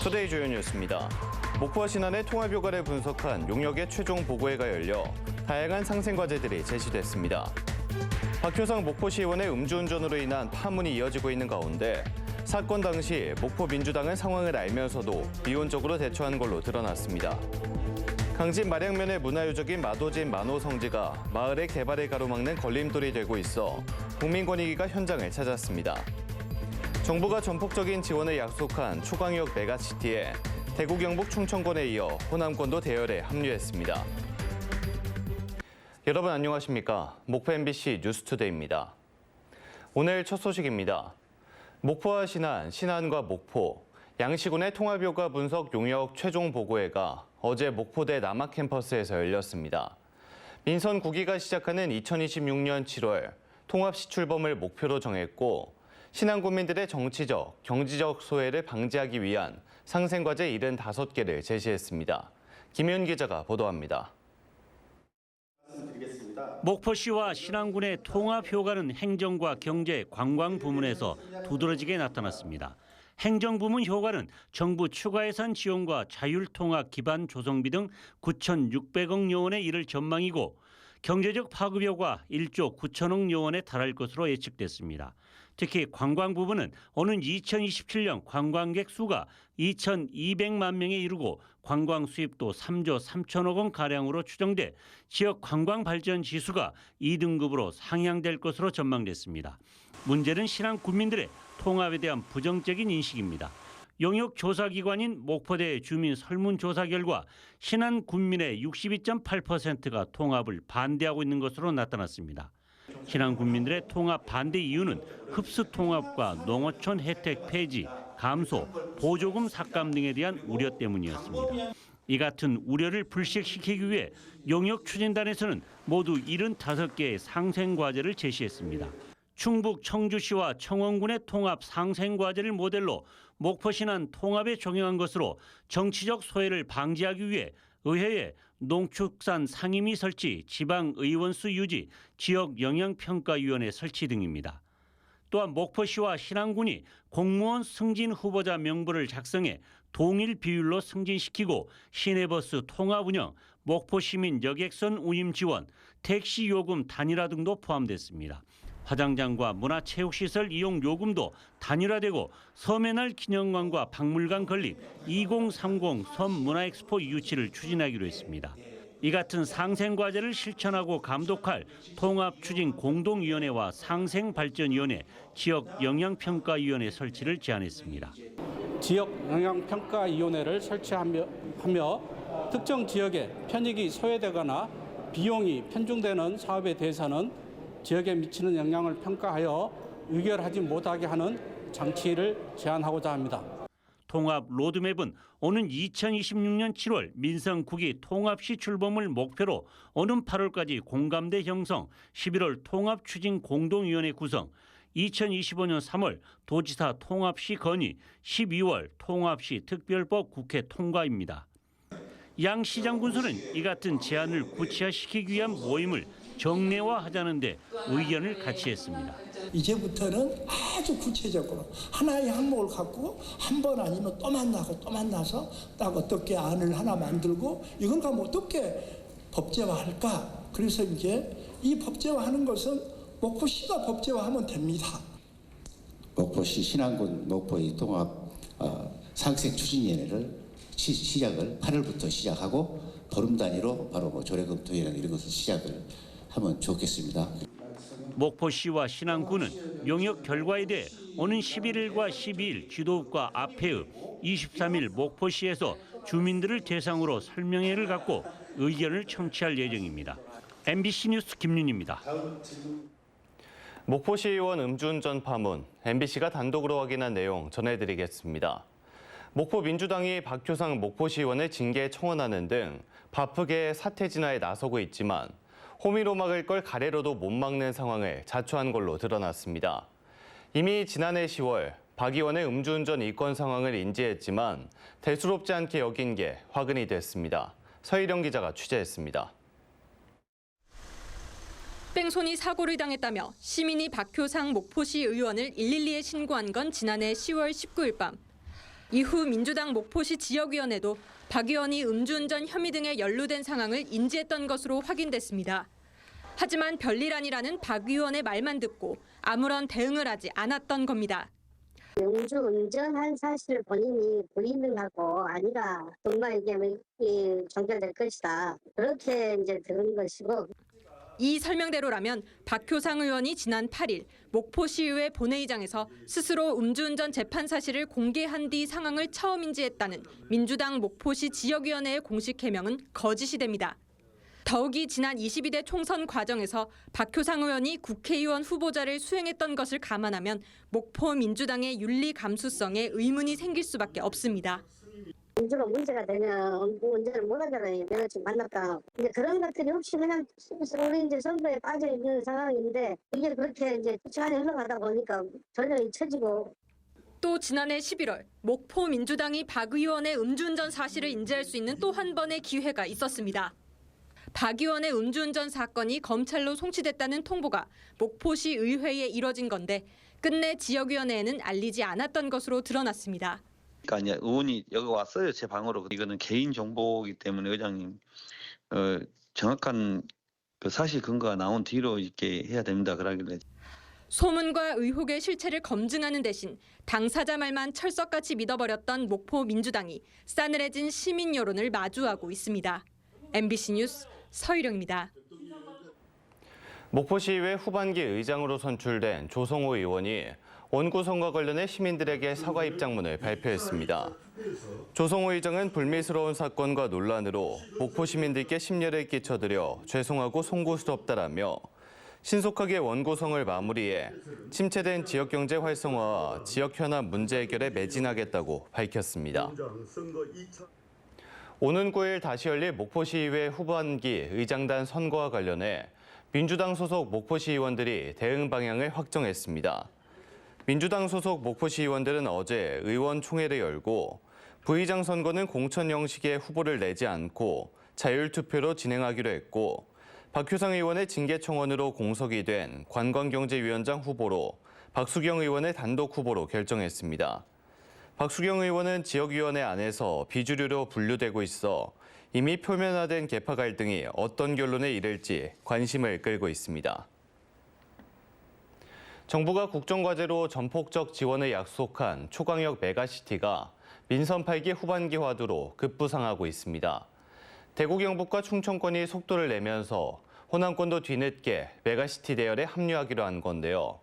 투데이 주요 뉴스입니다. 목포와 신안의 통합효과를 분석한 용역의 최종 보고회가 열려 다양한 상생과제들이 제시됐습니다. 박효상 목포시의원의 음주운전으로 인한 파문이 이어지고 있는 가운데 사건 당시 목포 민주당은 상황을 알면서도 미온적으로 대처한 걸로 드러났습니다. 강진 마량면의 문화유적인 마도진 만호 성지가 마을의 개발을 가로막는 걸림돌이 되고 있어 국민권익위가 현장을 찾았습니다. 정부가 전폭적인 지원을 약속한 초광역 메가시티에 대구, 경북, 충청권에 이어 호남권도 대열에 합류했습니다. 여러분 안녕하십니까? 목포 MBC 뉴스투데이입니다. 오늘 첫 소식입니다. 목포와 신안, 신안과 목포, 양시군의 통합효과 분석 용역 최종 보고회가 어제 목포대 남학 캠퍼스에서 열렸습니다. 민선 9기가 시작하는 2026년 7월 통합시 출범을 목표로 정했고 신안 구민들의 정치적, 경제적 소외를 방지하기 위한 상생과제 75개를 제시했습니다. 김윤 기자가 보도합니다. 목포시와 신안군의 통합 효과는 행정과 경제, 관광 부문에서 두드러지게 나타났습니다. 행정부문 효과는 정부 추가 예산 지원과 자율통합 기반 조성비 등 9,600억 여원에 이를 전망이고 경제적 파급 효과 1조 9천억 여원에 달할 것으로 예측됐습니다. 특히 관광 부분은 오는 2027년 관광객 수가 2,200만 명에 이르고 관광 수입도 3조 3천억 원 가량으로 추정돼 지역 관광 발전 지수가 2등급으로 상향될 것으로 전망됐습니다. 문제는 신안 군민들의 통합에 대한 부정적인 인식입니다. 용역 조사기관인 목포대 주민 설문조사 결과 신안 군민의 62.8%가 통합을 반대하고 있는 것으로 나타났습니다. 신안 군민들의 통합 반대 이유는 흡수 통합과 농어촌 혜택 폐지, 감소, 보조금 삭감 등에 대한 우려 때문이었습니다. 이 같은 우려를 불식시키기 위해 용역 추진단에서는 모두 75개의 상생과제를 제시했습니다. 충북 청주시와 청원군의 통합 상생과제를 모델로 목포 신안 통합에 적용한 것으로 정치적 소외를 방지하기 위해 의회에 농축산 상임위 설치, 지방의원수 유지, 지역영향평가위원회 설치 등입니다. 또한 목포시와 신안군이 공무원 승진 후보자 명부를 작성해 동일 비율로 승진시키고 시내버스 통합 운영, 목포시민 여객선 운임 지원, 택시 요금 단일화 등도 포함됐습니다. 화장장과 문화체육시설 이용 요금도 단일화되고 섬의 날 기념관과 박물관 건립, 2030 섬문화엑스포 유치를 추진하기로 했습니다. 이 같은 상생과제를 실천하고 감독할 통합추진공동위원회와 상생발전위원회, 지역영향평가위원회 설치를 제안했습니다. 지역영향평가위원회를 설치하며 특정 지역에 편익이 소외되거나 비용이 편중되는 사업에 대해서는 지역에 미치는 영향을 평가하여 의결하지 못하게 하는 장치를 제안하고자 합니다. 통합 로드맵은 오는 2026년 7월 민선 9기 통합시 출범을 목표로 오는 8월까지 공감대 형성, 11월 통합추진공동위원회 구성, 2025년 3월 도지사 통합시 건의, 12월 통합시 특별법 국회 통과입니다. 양 시장 군수는 이 같은 제안을 구체화시키기 위한 모임을 정례화하자는데 의견을 같이 했습니다. 이제부터는 아주 구체적으로 하나의 항목을 갖고 한 번 아니면 또 만나고 또 만나서 딱 어떻게 안을 하나 만들고 이걸 가면 어떻게 법제화할까? 그래서 이제 이 법제화하는 것은 목포시가 법제화하면 됩니다. 목포시 신안군 목포의 통합 상생 추진위원회를 시작을 8월부터 시작하고 보름 단위로 바로 조례검토회랑 이런 것을 시작을 하면 좋겠습니다. 목포시와 신안군은 용역 결과에 대해 오는 11일과 12일 지도읍과 앞회읍, 23일 목포시에서 주민들을 대상으로 설명회를 갖고 의견을 청취할 예정입니다. MBC 뉴스 김윤입니다. 목포시의원 음주운전 파문, MBC가 단독으로 확인한 내용 전해드리겠습니다. 목포 민주당이 박효상 목포시의원을 징계 청원하는 등 바쁘게 사태 진화에 나서고 있지만 호미로 막을 걸 가래로도 못 막는 상황을 자초한 걸로 드러났습니다. 이미 지난해 10월 박 의원의 음주운전 이권 상황을 인지했지만 대수롭지 않게 여긴 게 화근이 됐습니다. 서희령 기자가 취재했습니다. 뺑소니 사고를 당했다며 시민이 박효상 목포시 의원을 112에 신고한 건 지난해 10월 19일 밤. 이후 민주당 목포시 지역위원회도 박 의원이 음주운전 혐의 등에 연루된 상황을 인지했던 것으로 확인됐습니다. 하지만 별일 아니라는 박 의원의 말만 듣고 아무런 대응을 하지 않았던 겁니다. 음주 운전한 사실을 본인이 부인을 하고 아니라 정말 이게 종결될 것이다. 그렇게 이제 들은 것이고. 이 설명대로라면 박효상 의원이 지난 8일 목포시의회 본회의장에서 스스로 음주운전 재판 사실을 공개한 뒤 상황을 처음 인지했다는 민주당 목포시 지역위원회의 공식 해명은 거짓이 됩니다. 더욱이 지난 22대 총선 과정에서 박효상 의원이 국회의원 후보자를 수행했던 것을 감안하면 목포 민주당의 윤리 감수성에 의문이 생길 수밖에 없습니다. 음주가 문제가 되면 운전을 못하잖아요. 내가 지금 만났다. 근데 그런 것들이 없이 그냥 우리 이제 선거에 빠져 있는 상황인데 이게 그렇게 이제 시간이 흘러가다 보니까 전혀 잊혀지고. 또 지난해 11월 목포 민주당이 박 의원의 음주운전 사실을 인지할 수 있는 또 한 번의 기회가 있었습니다. 박 의원의 음주운전 사건이 검찰로 송치됐다는 통보가 목포시 의회에 이뤄진 건데 끝내 지역위원회에는 알리지 않았던 것으로 드러났습니다. 그러니까 의원이 여기 왔어요, 제 방으로. 이거는 개인 정보이기 때문에 의장님 정확한 그 사실 근거가 나온 뒤로 이렇게 해야 됩니다. 그러길래. 소문과 의혹의 실체를 검증하는 대신 당사자 말만 철석같이 믿어버렸던 목포 민주당이 싸늘해진 시민 여론을 마주하고 있습니다. MBC 뉴스 서희령입니다. 목포시의회 후반기 의장으로 선출된 조성호 의원이 원구성과 관련해 시민들에게 사과 입장문을 발표했습니다. 조성호 의장은 불미스러운 사건과 논란으로 목포 시민들께 심려를 끼쳐드려 죄송하고 송구스럽다라며 신속하게 원구성을 마무리해 침체된 지역경제 활성화와 지역 현안 문제 해결에 매진하겠다고 밝혔습니다. 오는 9일 다시 열릴 목포시의회 후반기 의장단 선거와 관련해 민주당 소속 목포시의원들이 대응 방향을 확정했습니다. 민주당 소속 목포시의원들은 어제 의원총회를 열고 부의장 선거는 공천 형식의 후보를 내지 않고 자율투표로 진행하기로 했고 박효상 의원의 징계청원으로 공석이 된 관광경제위원장 후보로 박수경 의원의 단독 후보로 결정했습니다. 박수경 의원은 지역위원회 안에서 비주류로 분류되고 있어 이미 표면화된 계파 갈등이 어떤 결론에 이를지 관심을 끌고 있습니다. 정부가 국정과제로 전폭적 지원을 약속한 초광역 메가시티가 민선 8기 후반기 화두로 급부상하고 있습니다. 대구 경북과 충청권이 속도를 내면서 호남권도 뒤늦게 메가시티 대열에 합류하기로 한 건데요.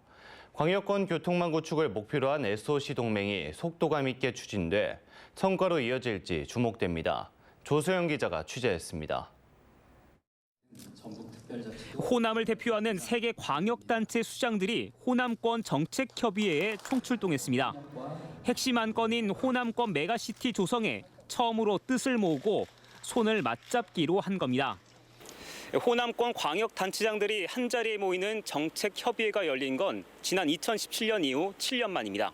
광역권 교통망 구축을 목표로 한 SOC 동맹이 속도감 있게 추진돼 성과로 이어질지 주목됩니다. 조소영 기자가 취재했습니다. 호남을 대표하는 세계 광역단체 수장들이 호남권 정책협의회에 총출동했습니다. 핵심 안건인 호남권 메가시티 조성에 처음으로 뜻을 모으고 손을 맞잡기로 한 겁니다. 호남권 광역단체장들이 한자리에 모이는 정책협의회가 열린 건 지난 2017년 이후 7년 만입니다.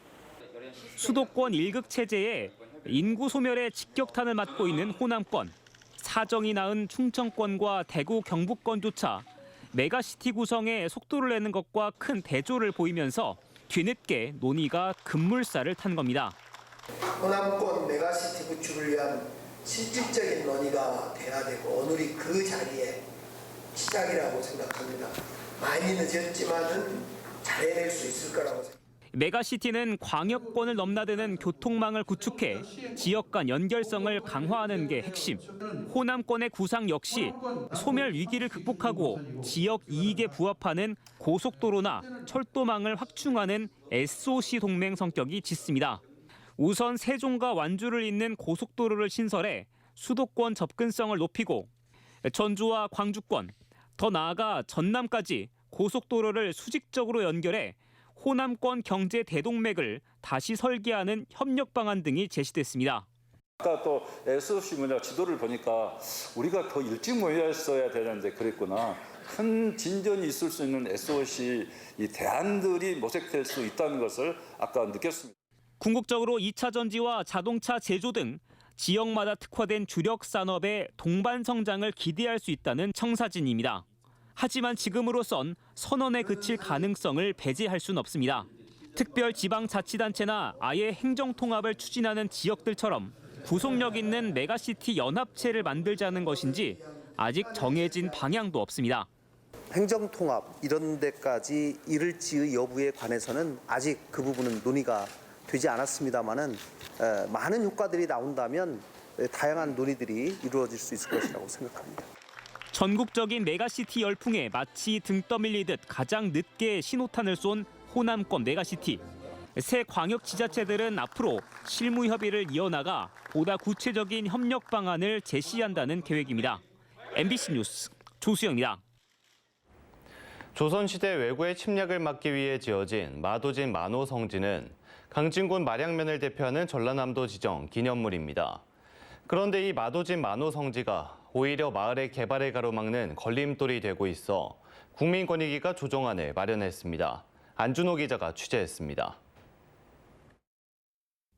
수도권 1극 체제에 인구 소멸의 직격탄을 맞고 있는 호남권. 사정이 낳은 충청권과 대구 경북권조차 메가시티 구성에 속도를 내는 것과 큰 대조를 보이면서 뒤늦게 논의가 급물살을 탄 겁니다. 호남권 메가시티 구축을 위한 실질적인 논의가 돼야 되고 오늘이 그 자리에 시작이라고 생각합니다. 많이 늦었지만은 잘해낼 수 있을 거라고 생각합니다. 메가시티는 광역권을 넘나드는 교통망을 구축해 지역 간 연결성을 강화하는 게 핵심. 호남권의 구상 역시 소멸 위기를 극복하고 지역 이익에 부합하는 고속도로나 철도망을 확충하는 SOC 동맹 성격이 짙습니다. 우선 세종과 완주를 잇는 고속도로를 신설해 수도권 접근성을 높이고 전주와 광주권, 더 나아가 전남까지 고속도로를 수직적으로 연결해 호남권 경제 대동맥을 다시 설계하는 협력 방안 등이 제시됐습니다. 아까 또 SOC 문제 지도를 보니까 우리가 더 일찍 모였어야 되는데 그랬구나. 큰 진전이 있을 수 있는 SOC 이 대안들이 모색될 수 있다는 것을 아까 느꼈습니다. 궁극적으로 2차 전지와 자동차 제조 등 지역마다 특화된 주력 산업의 동반 성장을 기대할 수 있다는 청사진입니다. 하지만 지금으로선 선언에 그칠 가능성을 배제할 수는 없습니다. 특별지방자치단체나 아예 행정통합을 추진하는 지역들처럼 구속력 있는 메가시티 연합체를 만들자는 것인지 아직 정해진 방향도 없습니다. 행정통합 이런 데까지 이를지의 여부에 관해서는 아직 그 부분은 논의가 되지 않았습니다마는 많은 효과들이 나온다면 다양한 논의들이 이루어질 수 있을 것이라고 생각합니다. 전국적인 메가시티 열풍에 마치 등 떠밀리듯 가장 늦게 신호탄을 쏜 호남권 메가시티. 새 광역지자체들은 앞으로 실무 협의를 이어나가 보다 구체적인 협력 방안을 제시한다는 계획입니다. MBC 뉴스 조수영입니다. 조선시대 왜구의 침략을 막기 위해 지어진 마도진 만호성지는 강진군 마량면을 대표하는 전라남도 지정 기념물입니다. 그런데 이 마도진 만호성지가 오히려 마을의 개발을 가로막는 걸림돌이 되고 있어 국민권익위가 조정안을 마련했습니다. 안준호 기자가 취재했습니다.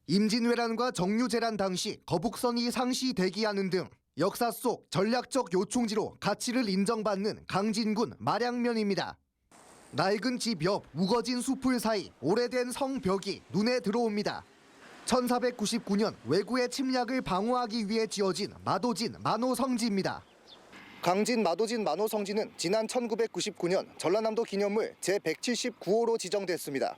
임진왜란과 정유재란 당시 거북선이 상시 대기하는 등 역사 속 전략적 요충지로 가치를 인정받는 강진군 마량면입니다. 낡은 집 옆 우거진 숲을 사이 오래된 성벽이 눈에 들어옵니다. 1499년 왜구의 침략을 방어하기 위해 지어진 마도진 만호성지입니다. 강진 마도진 만호성지는 지난 1999년 전라남도 기념물 제179호로 지정됐습니다.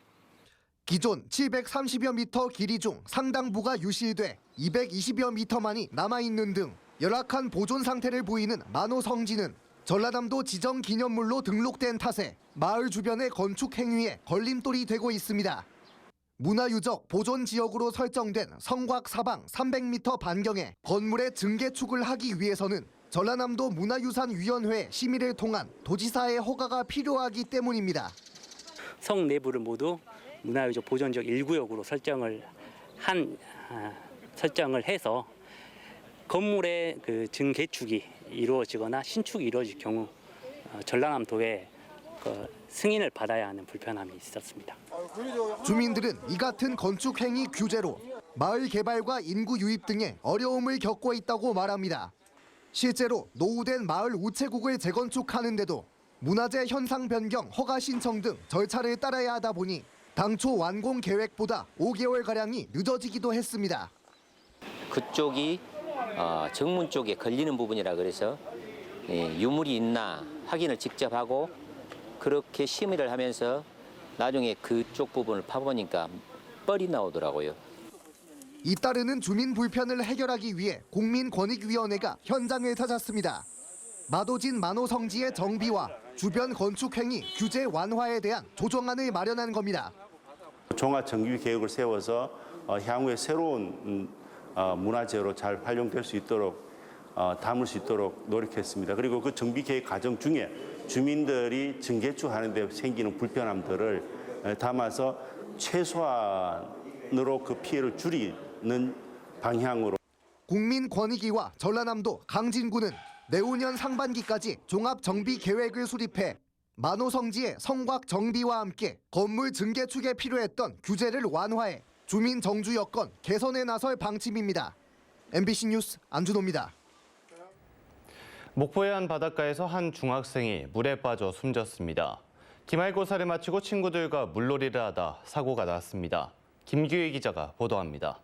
기존 730여 미터 길이 중 상당부가 유실돼 220여 미터만이 남아있는 등 열악한 보존 상태를 보이는 만호성지는 전라남도 지정 기념물로 등록된 탓에 마을 주변의 건축 행위에 걸림돌이 되고 있습니다. 문화유적 보존 지역으로 설정된 성곽 사방 300m 반경에 건물의 증개축을 하기 위해서는 전라남도 문화유산위원회 심의를 통한 도지사의 허가가 필요하기 때문입니다. 성 내부를 모두 문화유적 보존지역 1구역으로 설정을 해서 건물의 그 증개축이 이루어지거나 신축이 이루어질 경우 전라남도에 승인을 받아야 하는 불편함이 있었습니다. 주민들은 이 같은 건축 행위 규제로 마을 개발과 인구 유입 등의 어려움을 겪고 있다고 말합니다. 실제로 노후된 마을 우체국을 재건축하는데도 문화재 현상 변경 허가 신청 등 절차를 따라야 하다 보니 당초 완공 계획보다 5개월가량이 늦어지기도 했습니다. 그쪽이 정문 쪽에 걸리는 부분이라 그래서 유물이 있나 확인을 직접 하고 그렇게 심의를 하면서 나중에 그쪽 부분을 파보니까 뻘이 나오더라고요. 잇따르는 주민 불편을 해결하기 위해 국민권익위원회가 현장을 찾았습니다. 마도진 만호성지의 정비와 주변 건축 행위 규제 완화에 대한 조정안을 마련한 겁니다. 종합 정비 계획을 세워서 향후에 새로운 문화재로 잘 활용될 수 있도록 담을 수 있도록 노력했습니다. 그리고 그 정비 계획 과정 중에 주민들이 증개축하는 데 생기는 불편함들을 담아서 최소한으로 그 피해를 줄이는 방향으로. 국민권익위와 전라남도 강진구는 내후년 상반기까지 종합 정비 계획을 수립해 만호성지의 성곽 정비와 함께 건물 증개축에 필요했던 규제를 완화해 주민 정주 여건 개선에 나설 방침입니다. MBC 뉴스 안준호입니다. 목포의 한 바닷가에서 한 중학생이 물에 빠져 숨졌습니다. 기말고사를 마치고 친구들과 물놀이를 하다 사고가 났습니다. 김규희 기자가 보도합니다.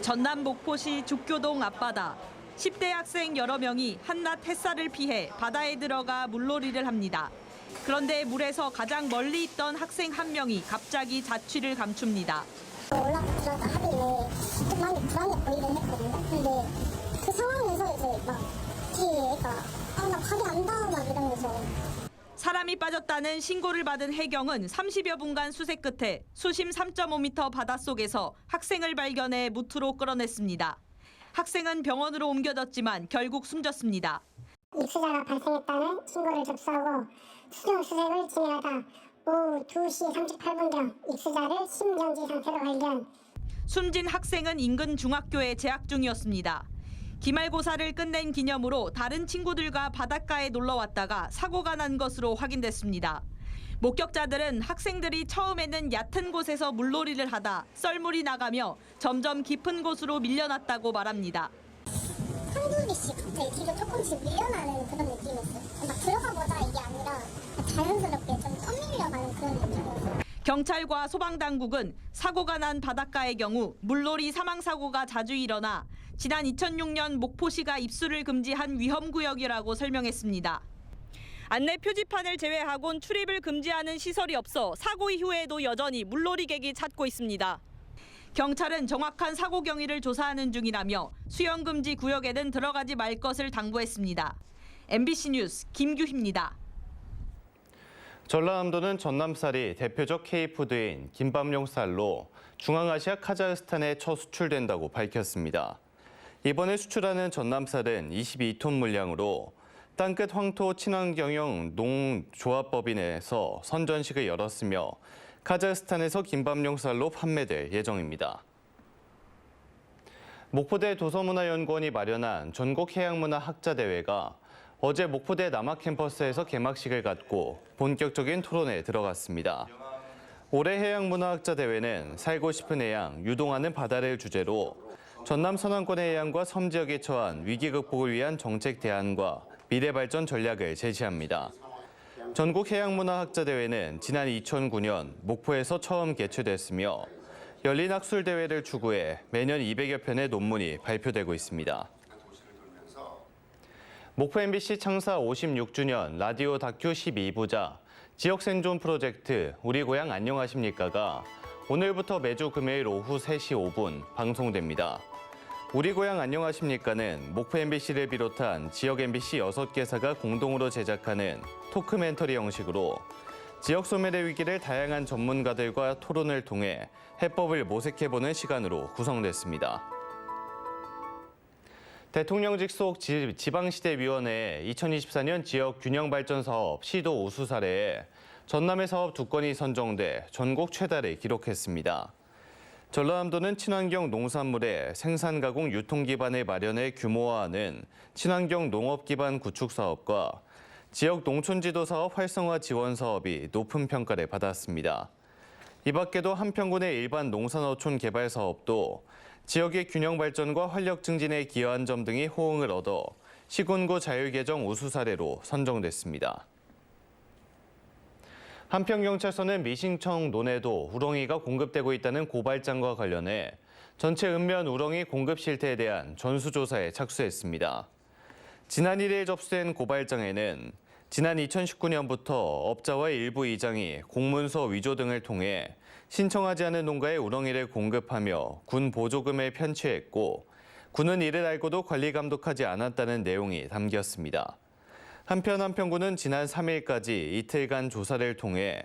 전남 목포시 죽교동 앞바다. 10대 학생 여러 명이 한낮 햇살을 피해 바다에 들어가 물놀이를 합니다. 그런데 물에서 가장 멀리 있던 학생 한 명이 갑자기 자취를 감춥니다. 올라가다가 하길래 좀 많이 불안해 보이긴 했거든요. 근데 그 상황에서 이제 막 뒤에 애가 나 밥이 안 닿아 막 이러면서. 사람이 빠졌다는 신고를 받은 해경은 30여 분간 수색 끝에 수심 3.5m 바닷속에서 학생을 발견해 무트로 끌어냈습니다. 학생은 병원으로 옮겨졌지만 결국 숨졌습니다. 익수자가 발생했다는 신고를 접수하고 수중 수색을 진행하다 오후 2시 38분경 익수자를 심정지 상태로 발견. 숨진 학생은 인근 중학교에 재학 중이었습니다. 기말고사를 끝낸 기념으로 다른 친구들과 바닷가에 놀러 왔다가 사고가 난 것으로 확인됐습니다. 목격자들은 학생들이 처음에는 얕은 곳에서 물놀이를 하다 썰물이 나가며 점점 깊은 곳으로 밀려났다고 말합니다. 한두 개씩 갑자기 뒤로 조금씩 밀려나는 그런 느낌이었어요. 막 들어가 보자 이게 아니라 자연스럽게 좀 떠밀려가는 그런 느낌이었어요. 경찰과 소방당국은 사고가 난 바닷가의 경우 물놀이 사망 사고가 자주 일어나 지난 2006년 목포시가 입수를 금지한 위험구역이라고 설명했습니다. 안내 표지판을 제외하곤 출입을 금지하는 시설이 없어 사고 이후에도 여전히 물놀이객이 찾고 있습니다. 경찰은 정확한 사고 경위를 조사하는 중이라며 수영금지 구역에는 들어가지 말 것을 당부했습니다. MBC 뉴스 김규희입니다. 전라남도는 전남쌀이 대표적 K푸드인 김밥용쌀로 중앙아시아 카자흐스탄에 첫 수출된다고 밝혔습니다. 이번에 수출하는 전남쌀은 22톤 물량으로 땅끝 황토 친환경영 농조합법인에서 선전식을 열었으며 카자흐스탄에서 김밥용쌀로 판매될 예정입니다. 목포대 도서문화연구원이 마련한 전국해양문화학자대회가 어제 목포대 남학캠퍼스에서 개막식을 갖고 본격적인 토론에 들어갔습니다. 올해 해양문화학자대회는 살고 싶은 해양, 유동하는 바다를 주제로 전남 서남권의 해양과 섬 지역에 처한 위기 극복을 위한 정책 대안과 미래 발전 전략을 제시합니다. 전국해양문화학자대회는 지난 2009년 목포에서 처음 개최됐으며 열린 학술대회를 추구해 매년 200여 편의 논문이 발표되고 있습니다. 목포 MBC 창사 56주년 라디오 다큐 12부작 지역 생존 프로젝트 우리 고향 안녕하십니까가 오늘부터 매주 금요일 오후 3시 5분 방송됩니다. 우리 고향 안녕하십니까는 목포 MBC를 비롯한 지역 MBC 6개사가 공동으로 제작하는 토크멘터리 형식으로 지역 소멸의 위기를 다양한 전문가들과 토론을 통해 해법을 모색해보는 시간으로 구성됐습니다. 대통령직 속 지방시대위원회의 2024년 지역 균형발전 사업 시도 우수 사례에 전남의 사업 2건이 선정돼 전국 최다를 기록했습니다. 전라남도는 친환경 농산물의 생산, 가공, 유통 기반을 마련해 규모화하는 친환경 농업 기반 구축 사업과 지역 농촌지도 사업 활성화 지원 사업이 높은 평가를 받았습니다. 이 밖에도 한평군의 일반 농산어촌 개발 사업도 지역의 균형 발전과 활력 증진에 기여한 점 등이 호응을 얻어 시군구 자율개정 우수 사례로 선정됐습니다. 한평경찰서는 미싱청 논에도 우렁이가 공급되고 있다는 고발장과 관련해 전체 읍면 우렁이 공급 실태에 대한 전수조사에 착수했습니다. 지난 1일 접수된 고발장에는 지난 2019년부터 업자와의 일부 이장이 공문서 위조 등을 통해 신청하지 않은 농가에 우렁이를 공급하며 군 보조금을 편취했고 군은 이를 알고도 관리 감독하지 않았다는 내용이 담겼습니다. 한편 한평군은 지난 3일까지 이틀간 조사를 통해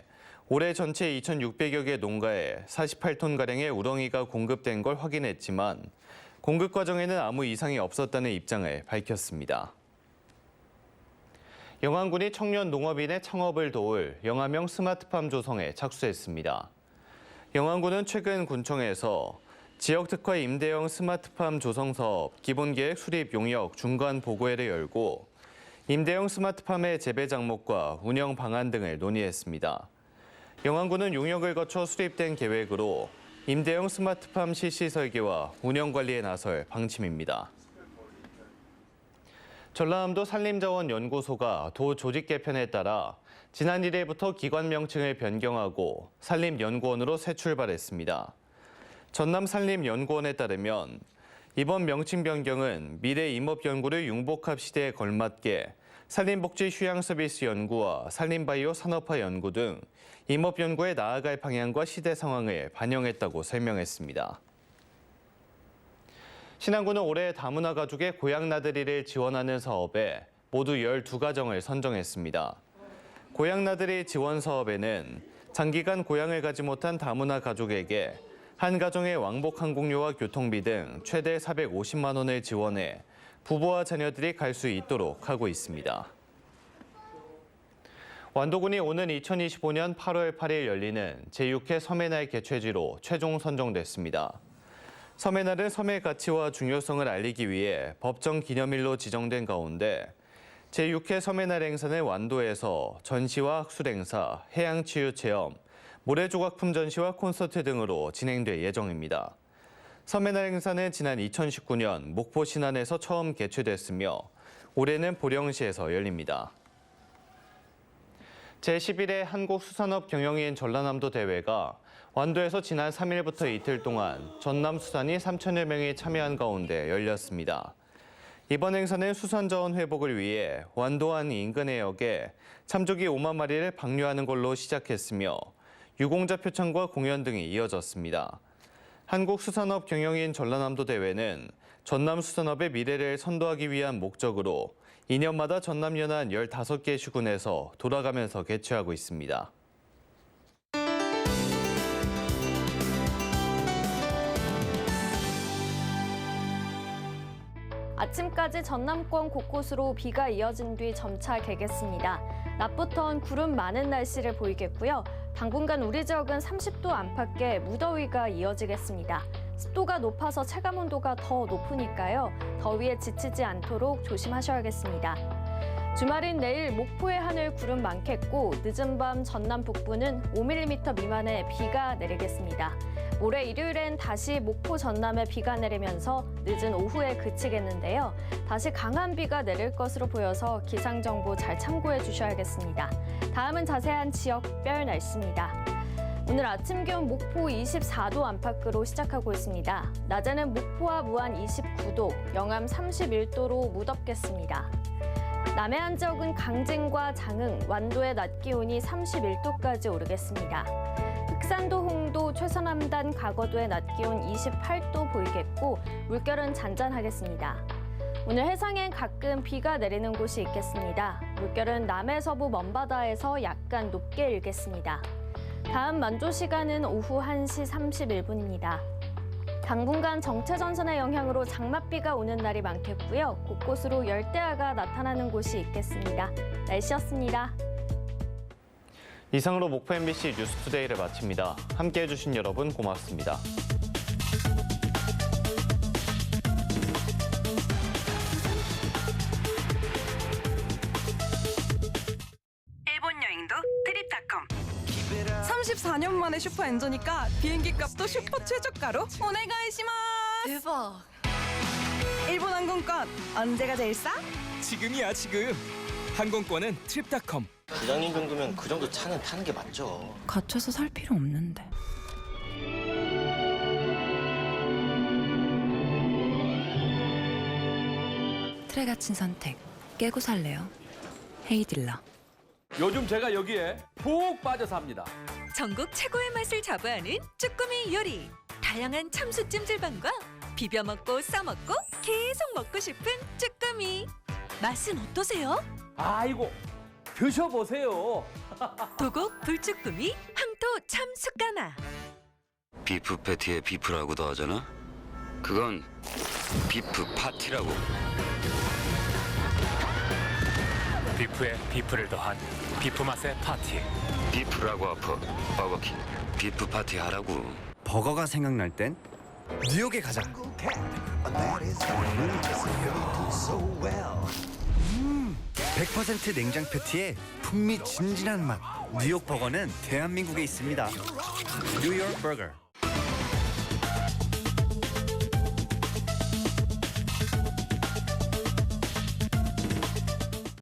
올해 전체 2,600여 개 농가에 48톤가량의 우렁이가 공급된 걸 확인했지만 공급 과정에는 아무 이상이 없었다는 입장을 밝혔습니다. 영안군이 청년 농업인의 창업을 도울 영아명 스마트팜 조성에 착수했습니다. 영안군은 최근 군청에서 지역 특화 임대형 스마트팜 조성 사업 기본계획 수립 용역 중간 보고회를 열고 임대형 스마트팜의 재배 장목과 운영 방안 등을 논의했습니다. 영안군은 용역을 거쳐 수립된 계획으로 임대형 스마트팜 실시 설계와 운영 관리에 나설 방침입니다. 전라남도 산림자원연구소가 도 조직 개편에 따라 지난 1일부터 기관 명칭을 변경하고 산림연구원으로 새 출발했습니다. 전남산림연구원에 따르면 이번 명칭 변경은 미래 임업연구를 융복합 시대에 걸맞게 산림복지 휴양서비스 연구와 산림바이오 산업화 연구 등 임업연구에 나아갈 방향과 시대 상황을 반영했다고 설명했습니다. 신안군은 올해 다문화 가족의 고향 나들이를 지원하는 사업에 모두 12가정을 선정했습니다. 고향 나들이 지원 사업에는 장기간 고향을 가지 못한 다문화 가족에게 한 가정의 왕복 항공료와 교통비 등 최대 450만 원을 지원해 부부와 자녀들이 갈 수 있도록 하고 있습니다. 완도군이 오는 2025년 8월 8일 열리는 제6회 섬의 개최지로 최종 선정됐습니다. 섬의 날은 섬의 가치와 중요성을 알리기 위해 법정 기념일로 지정된 가운데 제6회 섬의 날 행사는 완도에서 전시와 학술 행사, 해양치유 체험, 모래조각품 전시와 콘서트 등으로 진행될 예정입니다. 섬의 날 행사는 지난 2019년 목포 신안에서 처음 개최됐으며 올해는 보령시에서 열립니다. 제11회 한국수산업경영인 전라남도 대회가 완도에서 지난 3일부터 이틀 동안 전남 수산인 3천여 명이 참여한 가운데 열렸습니다. 이번 행사는 수산자원 회복을 위해 완도안 인근해역에 참조기 5만 마리를 방류하는 걸로 시작했으며 유공자 표창과 공연 등이 이어졌습니다. 한국수산업경영인 전라남도 대회는 전남 수산업의 미래를 선도하기 위한 목적으로 2년마다 전남 연안 15개 시군에서 돌아가면서 개최하고 있습니다. 아침까지 전남권 곳곳으로 비가 이어진 뒤 점차 개겠습니다. 낮부터는 구름 많은 날씨를 보이겠고요. 당분간 우리 지역은 30도 안팎의 무더위가 이어지겠습니다. 습도가 높아서 체감온도가 더 높으니까요. 더위에 지치지 않도록 조심하셔야겠습니다. 주말인 내일 목포의 하늘 구름 많겠고 늦은 밤 전남 북부는 5mm 미만의 비가 내리겠습니다. 모레 일요일엔 다시 목포 전남에 비가 내리면서 늦은 오후에 그치겠는데요. 다시 강한 비가 내릴 것으로 보여서 기상정보 잘 참고해 주셔야겠습니다. 다음은 자세한 지역별 날씨입니다. 오늘 아침 기온 목포 24도 안팎으로 시작하고 있습니다. 낮에는 목포와 무안 29도, 영암 31도로 무덥겠습니다. 남해안 지역은 강진과 장흥, 완도의 낮 기온이 31도까지 오르겠습니다. 흑산도, 홍도, 최서남단, 가거도의 낮 기온 28도 보이겠고 물결은 잔잔하겠습니다. 오늘 해상엔 가끔 비가 내리는 곳이 있겠습니다. 물결은 남해서부 먼바다에서 약간 높게 일겠습니다. 다음 만조 시간은 오후 1시 31분입니다. 당분간 정체전선의 영향으로 장맛비가 오는 날이 많겠고요. 곳곳으로 열대야가 나타나는 곳이 있겠습니다. 날씨였습니다. 이상으로 목포 MBC 뉴스투데이를 마칩니다. 함께해 주신 여러분 고맙습니다. 일본 여행도 트립닷컴. 34년 만에 슈퍼 엔저니까 비행기 값도 슈퍼 최저가로 오네가이시마스. 대박. 일본 항공권 언제가 제일 싸? 지금이야 지금. 항공권은 트립닷컴. 부장님 정도면 그 정도 차는 타는 게 맞죠. 갇혀서 살 필요 없는데. 틀에 갇힌 선택 깨고 살래요. 헤이딜러. 요즘 제가 여기에 푹 빠져 삽니다. 전국 최고의 맛을 자부하는 쭈꾸미 요리. 다양한 참수 찜질방과 비벼 먹고 싸 먹고 계속 먹고 싶은 쭈꾸미. 맛은 어떠세요? 아이고 드셔보세요. 도곡 불쭈꾸미 황토 참숯가마. 비프 패티에 비프라고도 하잖아. 그건 비프 파티라고. 비프에 비프를 더한 비프 맛의 파티. 비프라고 아퍼 버거킹. 비프 파티 하라고. 버거가 생각날 땐 뉴욕에 가자. 100% 냉장 패티에 풍미 진진한 맛. 뉴욕 버거는 대한민국에 있습니다. 뉴욕 버거.